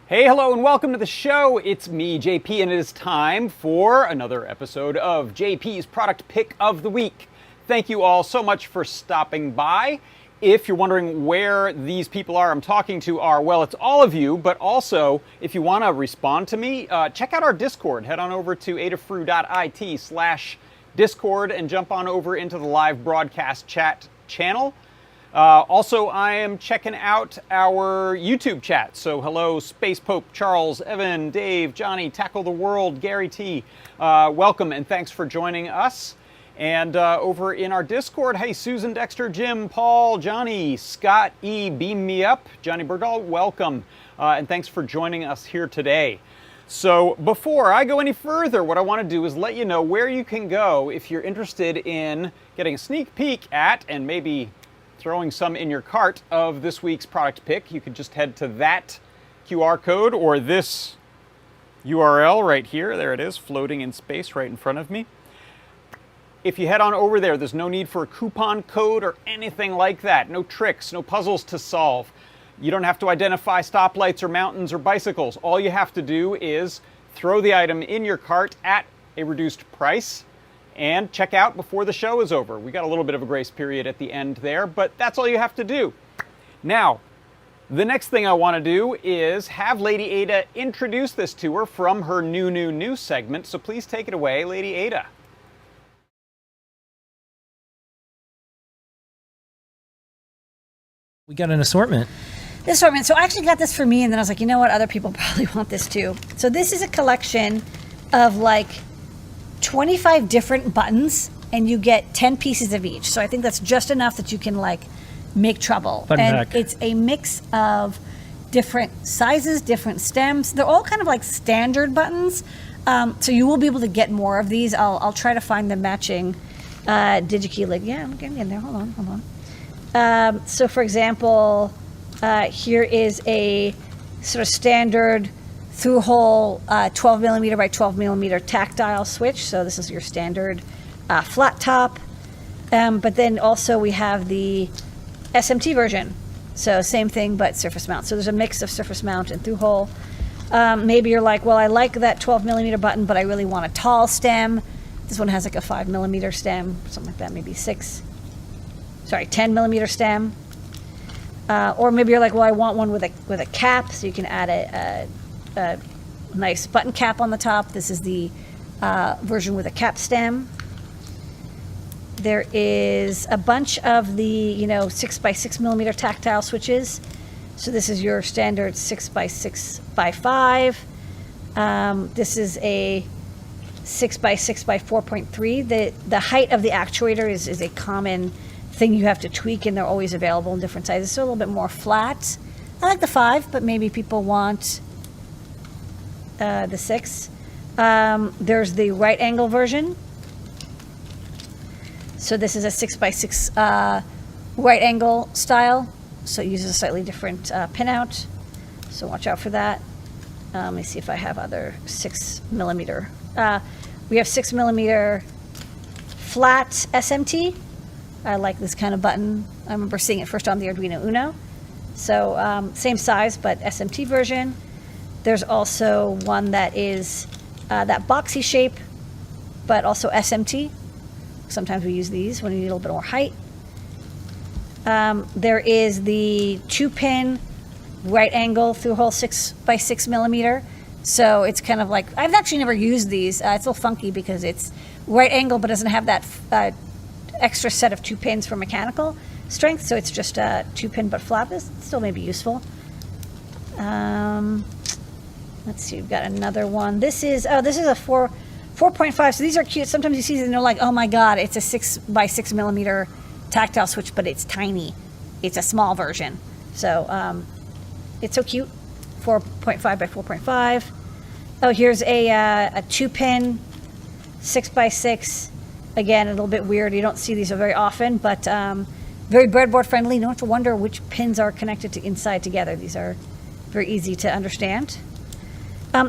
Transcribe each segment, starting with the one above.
Hey, hello, and welcome to the show. It's me, JP, and it is time for another episode of JP's Product Pick of the Week. Thank you all so much for stopping by. If you're wondering where these people I'm talking to are, well, it's all of you, but also, if you want to respond to me, check out our Discord. Head on over to adafruit.it/Discord and jump on over into the live broadcast chat channel. Also, I am checking out our YouTube chat. So hello, Space Pope, Charles, Evan, Dave, Johnny, Tackle the World, Gary T. Welcome and thanks for joining us. And over in our Discord, hey, Susan, Dexter, Jim, Paul, Johnny, Scott E, Beam Me Up, Johnny Berdahl, welcome. And thanks for joining us here today. So before I go any further, what I want to do is let you know where you can go if you're interested in getting a sneak peek at and maybe throwing some in your cart of this week's product pick. You could just head to that QR code or this URL right here. There it is, floating in space right in front of me. If you head on over there, there's no need for a coupon code or anything like that. No tricks, no puzzles to solve. You don't have to identify stoplights or mountains or bicycles. All you have to do is throw the item in your cart at a reduced price and check out before the show is over. We got a little bit of a grace period at the end there, but that's all you have to do. Now, the next thing I want to do is have Lady Ada introduce this to her from her new segment. So please take it away, Lady Ada. We got an assortment. The assortment. So I actually got this for me, and then I was like, you know what? Other people probably want this too. So this is a collection of like 25 different buttons, and you get 10 pieces of each. So I think that's just enough that you can like make trouble. Button and pack. It's a mix of different sizes, different stems. They're all kind of like standard buttons. So you will be able to get more of these. I'll try to find the matching DigiKey link. Yeah, I'm getting in there. Hold on. So for example, here is a sort of standard through-hole 12 millimeter by 12 millimeter tactile switch. So this is your standard flat top. But then also we have the SMT version. So same thing, but surface mount. So there's a mix of surface mount and through-hole. Maybe you're like, well, I like that 12 millimeter button, but I really want a tall stem. This one has like a 5 millimeter stem, something like that, maybe 10 millimeter stem. Or maybe you're like, well, I want one with a cap, so you can add a nice button cap on the top. This is the version with a cap stem. There is a bunch of the 6 by 6 millimeter tactile switches. So this is your standard 6 by 6 by 5. This is a 6 by 6 by 4.3. The height of the actuator is a common thing you have to tweak, and they're always available in different sizes. So a little bit more flat. I like the 5, but maybe people want the 6. There's the right angle version. So this is a 6 by 6 right angle style. So it uses a slightly different pinout. So watch out for that. Let me see if I have other 6 millimeter. We have 6 millimeter flat SMT. I like this kind of button. I remember seeing it first on the Arduino Uno. So same size, but SMT version. There's also one that is that boxy shape, but also SMT. Sometimes we use these when you need a little bit more height. There is the 2-pin right angle through hole 6 by 6 millimeter. So it's kind of like, I've actually never used these. It's a little funky because it's right angle, but doesn't have that extra set of 2 pins for mechanical strength. So it's just a 2-pin but flat. This still may be useful. Let's see, we've got another one. This is a 4.5. So these are cute. Sometimes you see these and they're like, oh my God, it's a 6 by 6 millimeter tactile switch, but it's tiny. It's a small version. So it's so cute. 4.5 by 4.5. Oh, here's a 2-pin 6 by 6. Again, a little bit weird. You don't see these very often, but very breadboard friendly. You don't have to wonder which pins are connected to inside together. These are very easy to understand.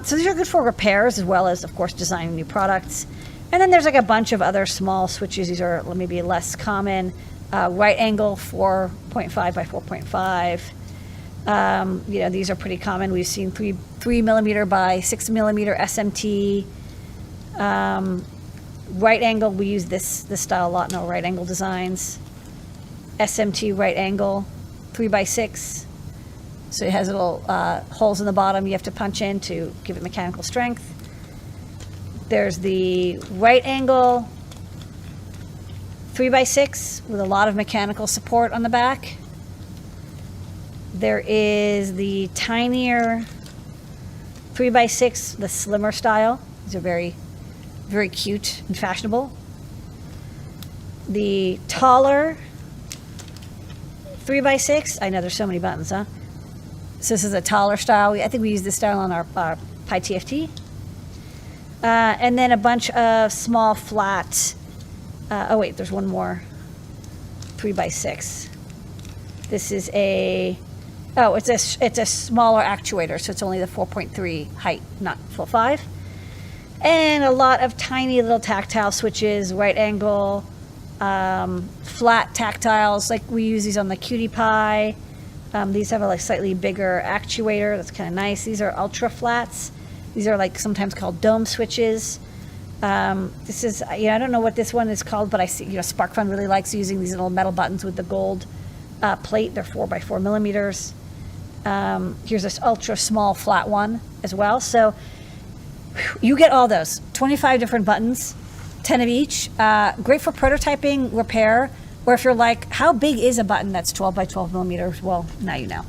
So these are good for repairs as well as, of course, designing new products. And then there's like a bunch of other small switches. These are maybe less common. Right angle 4.5 by 4.5. You know, these are pretty common. We've seen 3mm by 6mm SMT. Right angle, we use this style a lot in our right angle designs. SMT right angle, 3x6. So it has little holes in the bottom you have to punch in to give it mechanical strength. There's the right angle 3x6 with a lot of mechanical support on the back. There is the tinier 3x6, the slimmer style. These are very, very cute and fashionable. The taller 3x6, I know there's so many buttons, huh? So this is a taller style. I think we use this style on our Pi TFT. And then a bunch of small flat, oh wait, there's one more 3x6. This is it's a smaller actuator, so it's only the 4.3 height, not full 5. And a lot of tiny little tactile switches, right angle, flat tactiles, like we use these on the Cutie Pie. These have a slightly bigger actuator, that's kind of nice. These are ultra flats. These are sometimes called dome switches. This is, I don't know what this one is called, but I see, SparkFun really likes using these little metal buttons with the gold plate. They're 4x4mm. Here's this ultra small flat one as well. So you get all those 25 different buttons, 10 of each. Great for prototyping, repair, or if you're like, how big is a button that's 12x12mm? Well, now you know.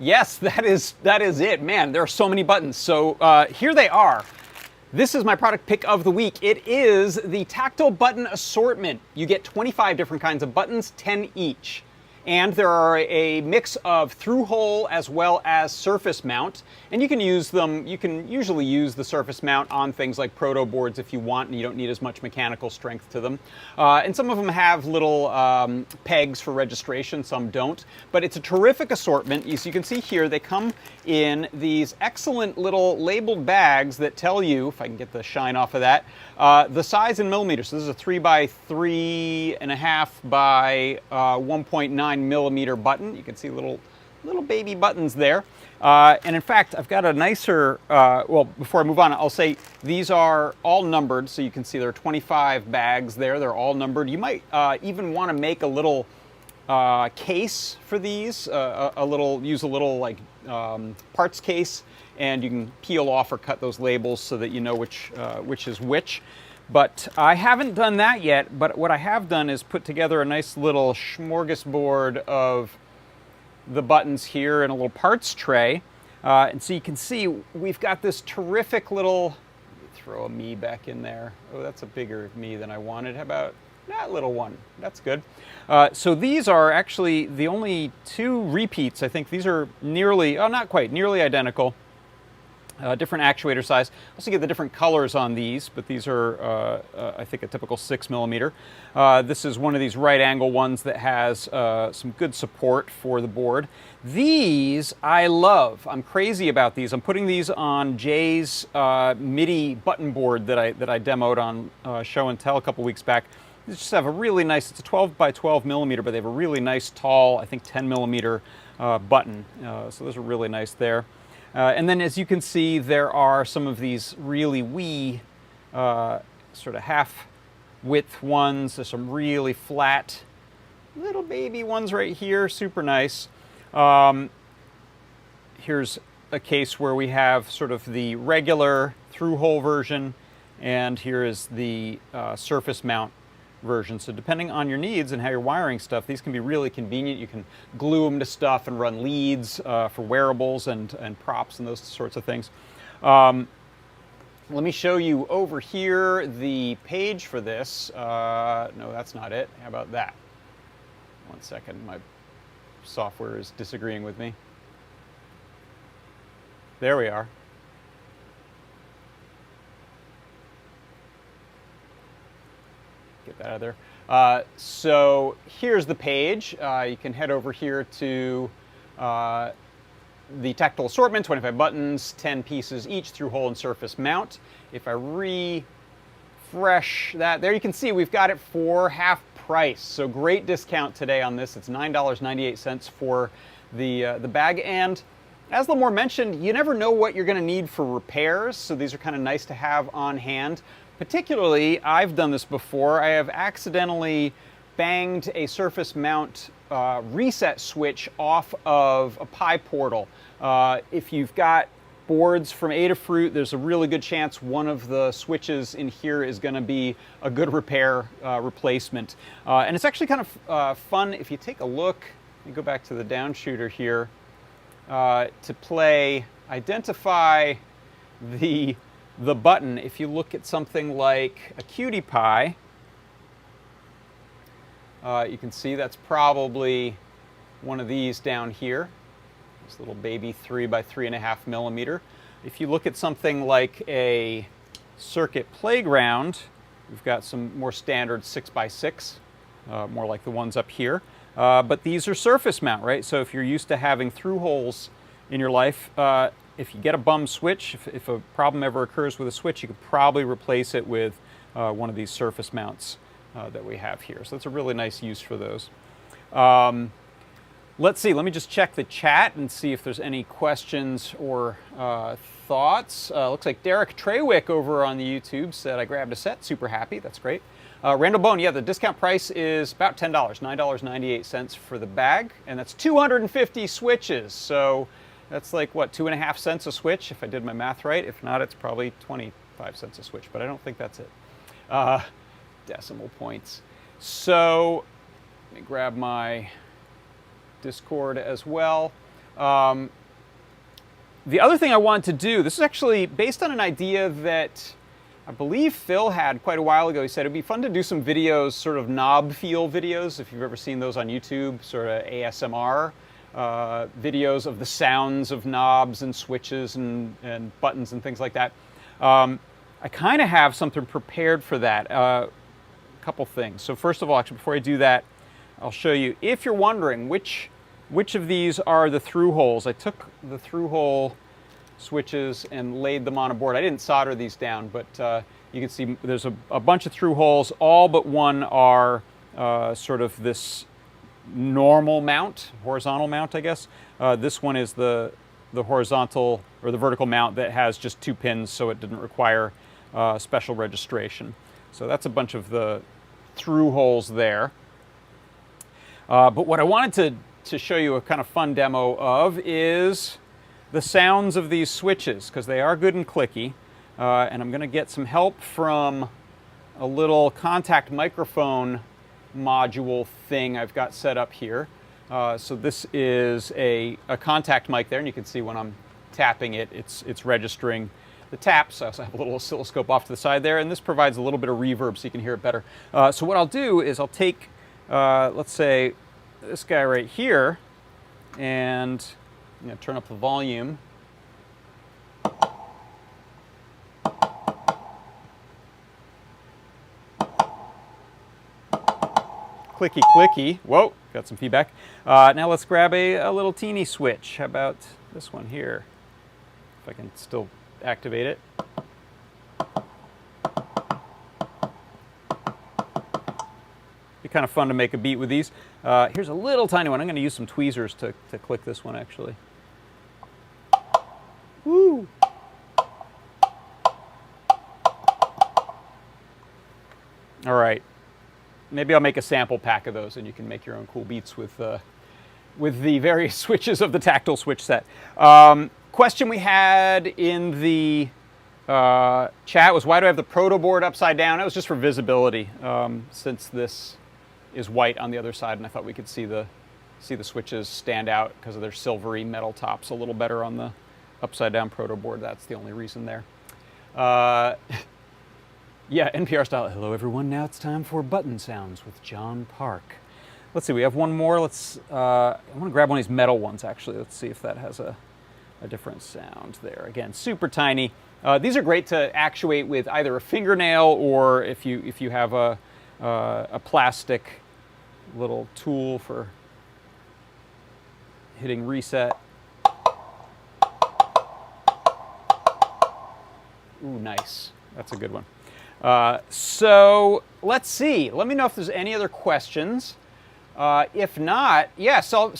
Yes, that is it. Man, there are so many buttons. So here they are. This is my product pick of the week. It is the Tactile button assortment. You get 25 different kinds of buttons, 10 each. And there are a mix of through-hole as well as surface mount. And you can use them, you can usually use the surface mount on things like proto boards if you want, and you don't need as much mechanical strength to them. And some of them have little pegs for registration, some don't. But it's a terrific assortment. As you can see here, they come in these excellent little labeled bags that tell you, if I can get the shine off of that, the size in millimeters. So this is a 3x3.5 by 1.9mm button. You can see little baby buttons there. And in fact, I've got a nicer, well, before I move on, I'll say these are all numbered. So you can see there are 25 bags there. They're all numbered. You might even want to make a little case for these, use a little parts case, and you can peel off or cut those labels so that you know which is which. But I haven't done that yet, but what I have done is put together a nice little smorgasbord of the buttons here in a little parts tray. And so you can see we've got this terrific little, throw a me back in there. Oh, that's a bigger me than I wanted. How about that little one? That's good. So these are actually the only two repeats. I think these are nearly, not quite, nearly identical. Different actuator size. Also get the different colors on these, but these are, I think, a typical 6mm. This is one of these right angle ones that has some good support for the board. These I love. I'm crazy about these. I'm putting these on Jay's MIDI button board that I demoed on Show and Tell a couple weeks back. These just have a really nice, it's a 12x12mm, but they have a really nice tall, I think 10mm button. So those are really nice there. And then as you can see, there are some of these really wee, sort of half-width ones. There's some really flat little baby ones right here, super nice. Here's a case where we have sort of the regular through-hole version, and here is the surface mount version. So depending on your needs and how you're wiring stuff, these can be really convenient. You can glue them to stuff and run leads for wearables and props and those sorts of things. Let me show you over here the page for this. No, that's not it. How about that? One second, my software is disagreeing with me. There we are. Get that out of there. So here's the page. You can head over here to the Tactile assortment, 25 buttons, 10 pieces each, through hole and surface mount. If I refresh that, there you can see we've got it for half price. So great discount today on this. It's $9.98 for the bag. And as Lamore mentioned, you never know what you're going to need for repairs, so these are kind of nice to have on hand. Particularly, I've done this before. I have accidentally banged a surface mount reset switch off of a Pi portal. If you've got boards from Adafruit, there's a really good chance one of the switches in here is going to be a good repair replacement. And it's actually kind of fun if you take a look. Let me go back to the downshooter here to play, identify the button. If you look at something like a Cutie Pie, you can see that's probably one of these down here. This little baby 3 by 3.5 millimeter. If you look at something like a Circuit Playground, we've got some more standard 6 by 6, more like the ones up here. But these are surface mount, right? So if you're used to having through holes in your life, if you get a bum switch, if a problem ever occurs with a switch, you could probably replace it with one of these surface mounts that we have here. So that's a really nice use for those. Let's see, let me just check the chat and see if there's any questions or thoughts. Looks like Derek Treywick over on the YouTube said, I grabbed a set, super happy, that's great. Randall Bone, yeah, the discount price is about $10, $9.98 for the bag, and that's 250 switches. So that's like, what, 2.5 cents a switch, if I did my math right. If not, it's probably 25 cents a switch, but I don't think that's it. Decimal points. So let me grab my Discord as well. The other thing I wanted to do, this is actually based on an idea that I believe Phil had quite a while ago. He said it'd be fun to do some videos, sort of knob feel videos, if you've ever seen those on YouTube, sort of ASMR videos of the sounds of knobs and switches and buttons and things like that. I kind of have something prepared for that. A couple things. So first of all, actually, before I do that, I'll show you. If you're wondering which of these are the through holes, I took the through hole switches and laid them on a board. I didn't solder these down, but you can see there's a bunch of through holes. All but one are sort of this normal mount, horizontal mount, I guess. This one is the horizontal or the vertical mount that has just 2 pins, so it didn't require special registration. So that's a bunch of the through holes there. But what I wanted to show you a kind of fun demo of is the sounds of these switches, because they are good and clicky. And I'm going to get some help from a little contact microphone module thing I've got set up here. So this is a contact mic there, and you can see when I'm tapping it, it's registering the taps. I also have a little oscilloscope off to the side there, and this provides a little bit of reverb so you can hear it better. So what I'll do is I'll take, let's say, this guy right here, and turn up the volume. Clicky, clicky. Whoa, got some feedback. Now let's grab a little teeny switch. How about this one here? If I can still activate it. Be kind of fun to make a beat with these. Here's a little tiny one. I'm going to use some tweezers to click this one, actually. Woo! All right. Maybe I'll make a sample pack of those, and you can make your own cool beats with the various switches of the Tactile switch set. Question we had in the chat was, why do I have the proto board upside down? That was just for visibility, since this is white on the other side, and I thought we could see the switches stand out because of their silvery metal tops a little better on the upside down proto board. That's the only reason there. Yeah, NPR style. Hello everyone, now it's time for button sounds with John Park. Let's see, we have one more. I want to grab one of these metal ones actually. Let's see if that has a different sound there. Again, super tiny. These are great to actuate with either a fingernail, or if you have a plastic little tool for hitting reset. Ooh, nice. That's a good one. So let's see. Let me know if there's any other questions. If not, yeah, so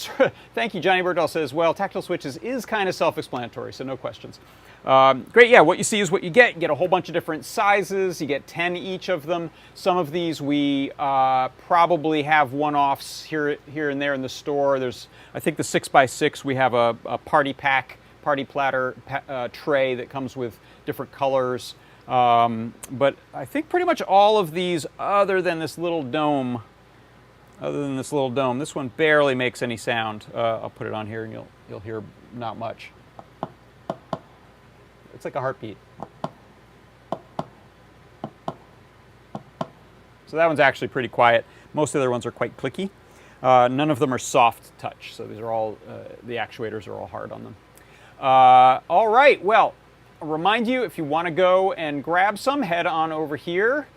thank you. Johnny Burdell says, well, Tactile Switches is kind of self-explanatory, so no questions. Great, yeah, what you see is what you get. You get a whole bunch of different sizes. You get 10 each of them. Some of these we probably have one-offs here and there in the store. There's, I think the 6x6, we have a party pack, party platter tray that comes with different colors. But I think pretty much all of these, other than this little dome, this one barely makes any sound. I'll put it on here and you'll hear not much. It's like a heartbeat. So that one's actually pretty quiet. Most of the other ones are quite clicky. None of them are soft touch, so these are all, the actuators are all hard on them. All right, well, I'll remind you, if you want to go and grab some, head on over here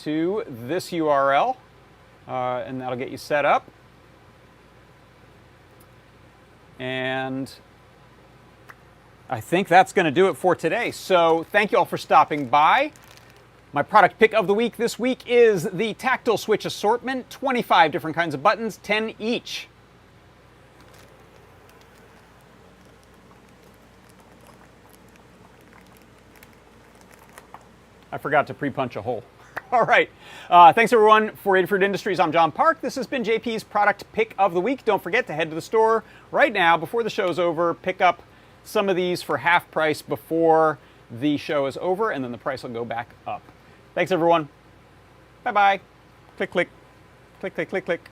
to this URL. And that'll get you set up. And I think that's going to do it for today. So thank you all for stopping by. My product pick of the week this week is the Tactile Switch Assortment. 25 different kinds of buttons, 10 each. I forgot to pre-punch a hole. All right. Thanks, everyone, for Adafruit Industries. I'm John Park. This has been JP's Product Pick of the Week. Don't forget to head to the store right now before the show's over. Pick up some of these for half price before the show is over, and then the price will go back up. Thanks, everyone. Bye-bye. Click, click. Click, click, click, click.